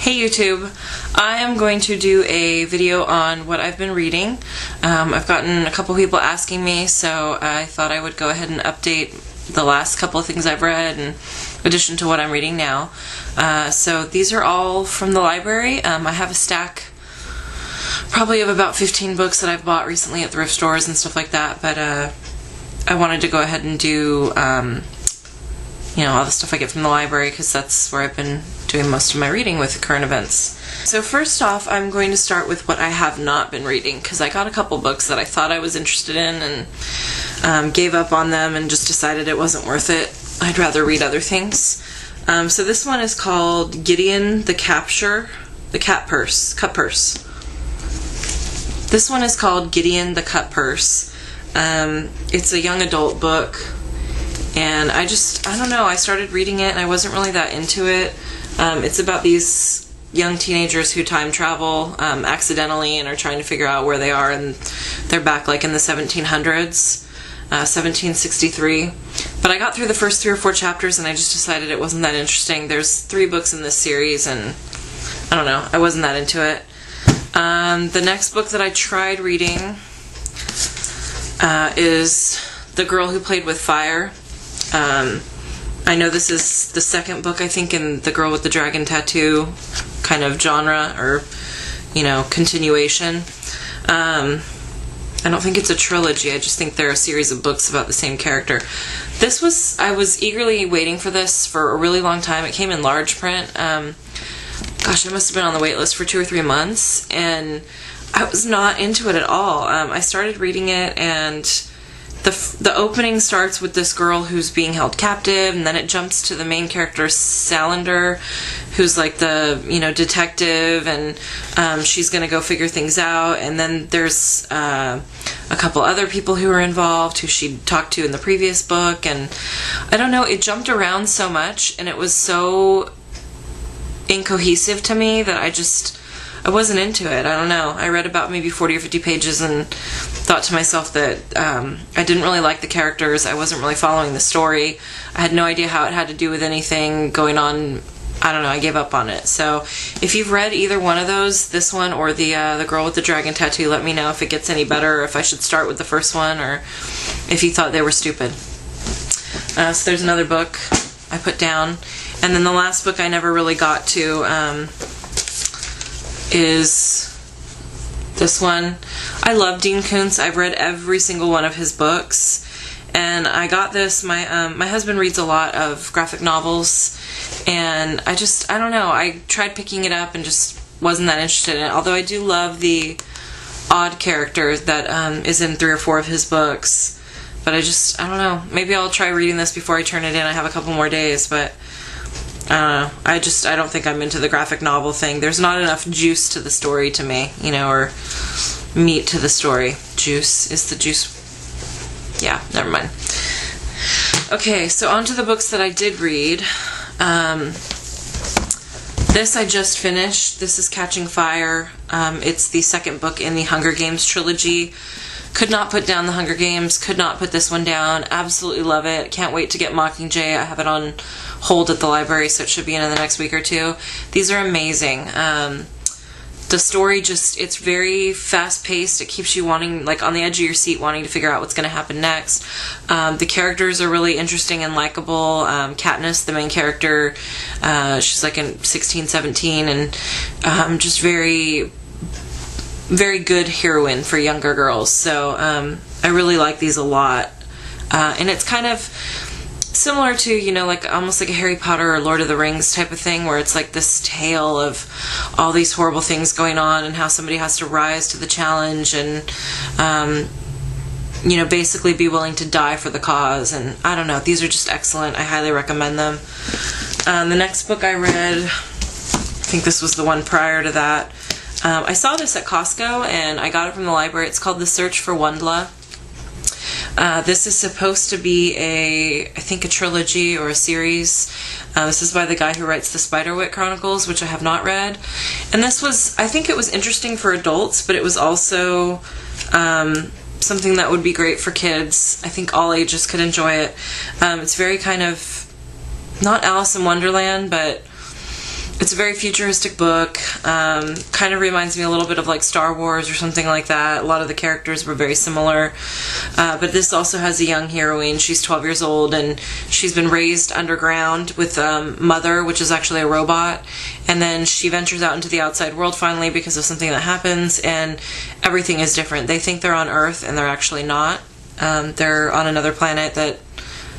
Hey YouTube, I am going to do a video on what I've been reading. I've gotten a couple people asking me, so I thought I would go ahead and update the last couple of things I've read in addition to what I'm reading now. So these are all from the library. I have a stack probably of about 15 books that I've bought recently at thrift stores and stuff like that, but I wanted to go ahead and do all the stuff I get from the library because that's where I've been doing most of my reading with current events. So first off, I'm going to start with what I have not been reading because I got a couple books that I thought I was interested in and gave up on them and just decided it wasn't worth it. I'd rather read other things. So this one is called Gideon the Cut Purse. This one is called Gideon the Cut Purse. It's a young adult book. And I don't know, I started reading it and I wasn't really that into it. It's about these young teenagers who time travel accidentally and are trying to figure out where they are, and they're back like in the 1700s, 1763. But I got through the first 3 or 4 chapters and I just decided it wasn't that interesting. There's 3 books in this series and I don't know, I wasn't that into it. The next book that I tried reading is The Girl Who Played with Fire. I know this is the second book, I think, in the Girl with the Dragon Tattoo kind of genre, or, continuation. I don't think it's a trilogy, I just think they're a series of books about the same character. I was eagerly waiting for this for a really long time. It came in large print. Gosh, I must have been on the wait list for 2 or 3 months, and I was not into it at all. I started reading it, and the opening starts with this girl who's being held captive, and then it jumps to the main character, Salander, who's like the, detective, and she's going to go figure things out, and then there's a couple other people who are involved who she talked to in the previous book, and I don't know, it jumped around so much, and it was so incohesive to me that I wasn't into it. I don't know. I read about maybe 40 or 50 pages and thought to myself that I didn't really like the characters. I wasn't really following the story. I had no idea how it had to do with anything going on. I don't know. I gave up on it. So if you've read either one of those, this one or the Girl with the Dragon Tattoo, let me know if it gets any better, or if I should start with the first one, or if you thought they were stupid. So there's another book I put down. And then the last book I never really got to is this one. I love Dean Koontz. I've read every single one of his books, and I got this. My husband reads a lot of graphic novels, and I don't know, I tried picking it up and just wasn't that interested in it, although I do love the odd character that is in 3 or 4 of his books. But I don't know, maybe I'll try reading this before I turn it in. I have a couple more days, but I don't know. I don't think I'm into the graphic novel thing. There's not enough juice to the story to me, or meat to the story. Juice is the juice. Yeah, never mind. Okay, so on to the books that I did read. This I just finished. This is Catching Fire. It's the second book in the Hunger Games trilogy. Could not put down the Hunger Games, could not put this one down. Absolutely love it. Can't wait to get Mockingjay. I have it on hold at the library, so it should be in the next week or 2. These are amazing. The story it's very fast-paced. It keeps you wanting, like, on the edge of your seat, wanting to figure out what's going to happen next. The characters are really interesting and likable. Katniss, the main character, she's like in 16, 17, and just very good heroine for younger girls. So I really like these a lot. And it's kind of similar to, like almost like a Harry Potter or Lord of the Rings type of thing, where it's like this tale of all these horrible things going on and how somebody has to rise to the challenge and basically be willing to die for the cause. And I don't know, these are just excellent. I highly recommend them. The next book I read, I think this was the one prior to that, I saw this at Costco and I got it from the library. It's called The Search for Wendla. This is supposed to be I think a trilogy or a series. This is by the guy who writes the Spiderwick Chronicles, which I have not read. And this was, I think it was interesting for adults, but it was also something that would be great for kids. I think all ages could enjoy it. It's very kind of, not Alice in Wonderland, but It's a very futuristic book. Kind of reminds me a little bit of like Star Wars or something like that. A lot of the characters were very similar. But this also has a young heroine. She's 12 years old and she's been raised underground with Mother, which is actually a robot. And then she ventures out into the outside world finally because of something that happens, and everything is different. They think they're on Earth and they're actually not. They're on another planet that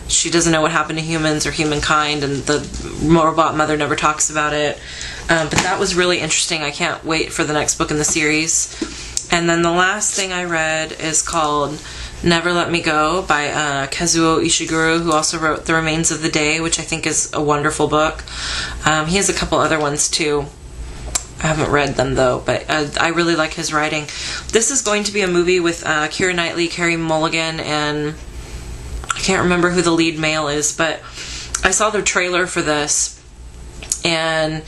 she doesn't know what happened to humans or humankind, and the robot mother never talks about it. But that was really interesting. I can't wait for the next book in the series. And then the last thing I read is called Never Let Me Go by Kazuo Ishiguro, who also wrote The Remains of the Day, which I think is a wonderful book. He has a couple other ones too. I haven't read them though, but I really like his writing. This is going to be a movie with Keira Knightley, Carey Mulligan, and I can't remember who the lead male is, but I saw the trailer for this, and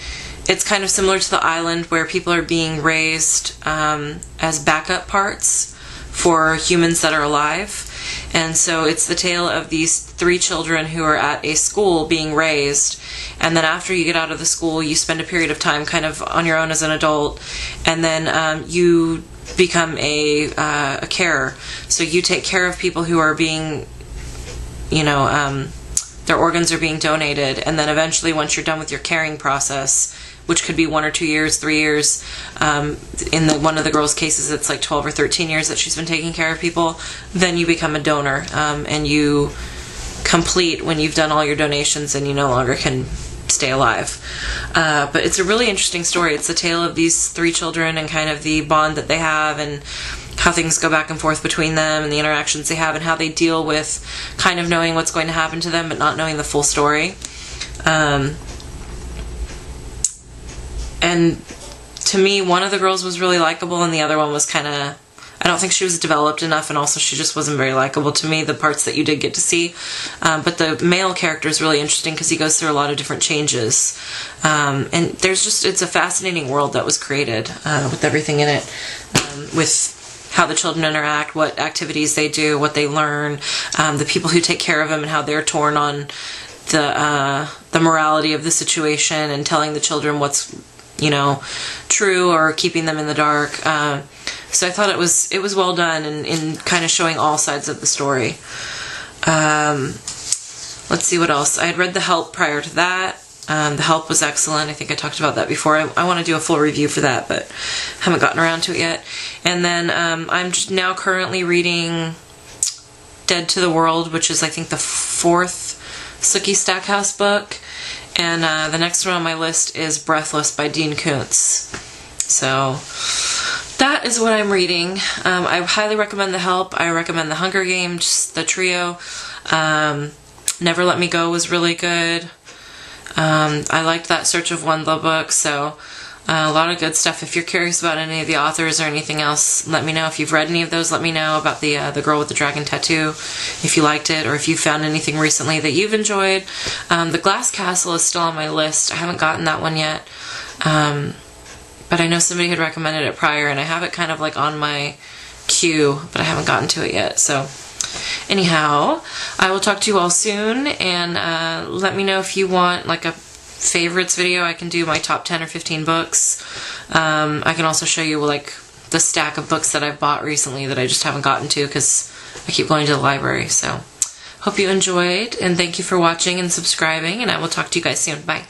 it's kind of similar to The Island, where people are being raised as backup parts for humans that are alive. And so it's the tale of these 3 children who are at a school being raised, and then after you get out of the school, you spend a period of time kind of on your own as an adult, and then you become a carer. So you take care of people who are being, their organs are being donated, and then eventually once you're done with your caring process, which could be 1 or 2 years, 3 years, in one of the girls' cases it's like 12 or 13 years that she's been taking care of people, then you become a donor, and you complete when you've done all your donations and you no longer can stay alive. But it's a really interesting story. It's the tale of these 3 children and kind of the bond that they have, and how things go back and forth between them, and the interactions they have, and how they deal with kind of knowing what's going to happen to them but not knowing the full story. And to me, one of the girls was really likable and the other one was kind of, I don't think she was developed enough, and also she just wasn't very likable to me, the parts that you did get to see. But the male character is really interesting because he goes through a lot of different changes. And it's a fascinating world that was created with everything in it, with how the children interact, what activities they do, what they learn, the people who take care of them and how they're torn on the morality of the situation and telling the children what's true or keeping them in the dark. So I thought it was well done in kind of showing all sides of the story. Let's see what else. I had read The Help prior to that. The Help was excellent. I think I talked about that before. I want to do a full review for that, but haven't gotten around to it yet. And then I'm just now currently reading Dead to the World, which is I think the 4th Sookie Stackhouse book. And the next one on my list is Breathless by Dean Koontz. So that is what I'm reading. I highly recommend The Help. I recommend The Hunger Games, the trio. Never Let Me Go was really good. I liked that Search of Wendla book, so a lot of good stuff. If you're curious about any of the authors or anything else, let me know. If you've read any of those, let me know about the Girl with the Dragon Tattoo, if you liked it, or if you found anything recently that you've enjoyed. The Glass Castle is still on my list. I haven't gotten that one yet, but I know somebody had recommended it prior, and I have it kind of like on my queue, but I haven't gotten to it yet. So anyhow, I will talk to you all soon, and let me know if you want like a favorites video. I can do my top 10 or 15 books. I can also show you like the stack of books that I've bought recently that I just haven't gotten to because I keep going to the library. So hope you enjoyed, and thank you for watching and subscribing, and I will talk to you guys soon. Bye.